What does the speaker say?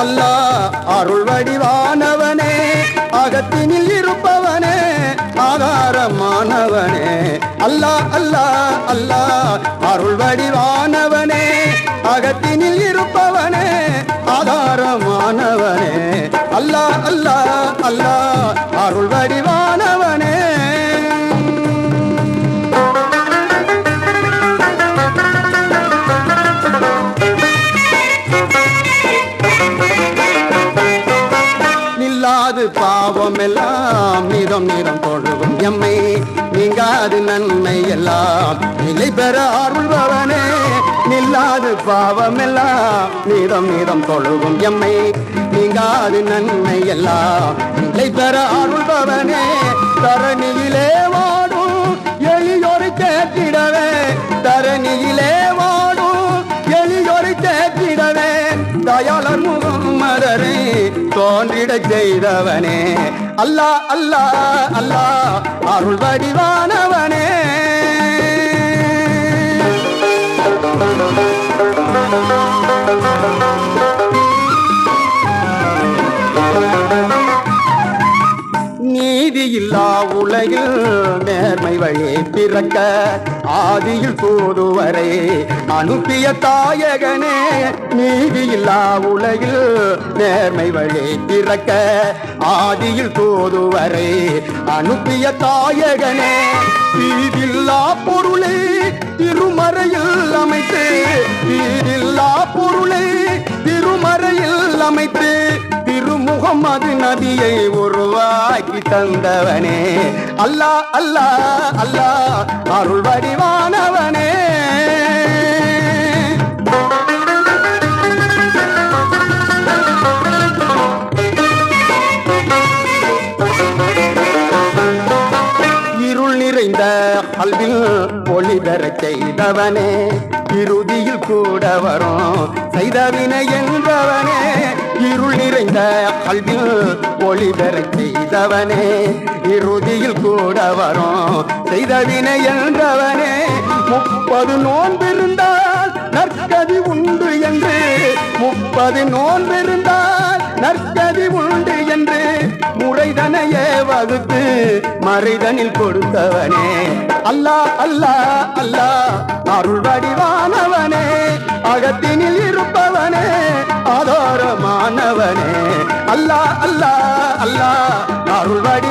அல்லாஹ் அருள் வடிவானவனே, அகத்தினில் இருப்பவனே, ஆதாரமானவனே. அல்லாஹ் அல்லாஹ் அல்லாஹ் அருள் வடிவானவனே, அகத்தினில் இருப்பவனே, ஆதாரமானவனே. அல்லாஹ் அல்லாஹ் அல்லாஹ் அருள் வடிவானவனே. நில்லாது பாவம் எல்லாம் நிறம் நிறம் தொழுகும் எம்மை, நீங்காது நன்மை எல்லாம் நிலை பெற அருள்பவனே. நில்லாது பாவம் எல்லாம் நிறம் நிறம் தொழுகும் எம்மை, நீங்காது நன்மை எல்லாம் நிலை பெற அருள்பவனே. தரணியிலே வாடும் எளியோரை கேட்டிடவே, தரணியிலே வாடும் எளியோரை கேட்டிடவே, தயாளர் முகம்மதரை தோன்றிடச் செய்தவனே. அல்லாஹ் அல்லாஹ் அல்லாஹ் அருள் வடிவானவனே. நீதியில்லா உலகில் நேர்மை வழி பிறக்க, ஆதியில் தூதுவரை அனுப்பிய தாயகனே. நீதியில்லா உலகில் நேர்மை வழி பிறக்க, ஆதியில் தூதுவரை அனுப்பிய தாயகனே. தீதில்லா பொருளை திருமறையில் அமைத்து, தீதில்லா பொருளை திருமறையில் அமைத்து, திருமுகம்மது நபியை உருவாக்கி தந்தவனே. அல்லாஹ் அல்லாஹ் அல்லாஹ் அருள் வடிவானவனே. இருள் நிறைந்த கல்வில் ஒளி பெறச் செய்தவனே, இறுதியில் கூட வரும் செய்தவினை என்றவனே. இருள் நிறைந்த கல்வில் ஒளி பெறச் செய்தவனே, இறுதியில் கூட வரும் செய்தவினை என்றவனே. 30 நோன்பிருந்தால் நற்கதி உண்டு என்று, 30 நோன்பிருந்தால் நற்கதி உண்டு என்று முறைதனையே வகுத்து மறைதனில் கொடுத்தவனே. அல்லாஹ் அல்லாஹ் அல்லாஹ் அருள் வடிவானவனே, அகத்தினில் இருப்பவனே, ஆதாரமானவனே. அல்லாஹ் அல்லாஹ் அல்லாஹ் அருள் வடி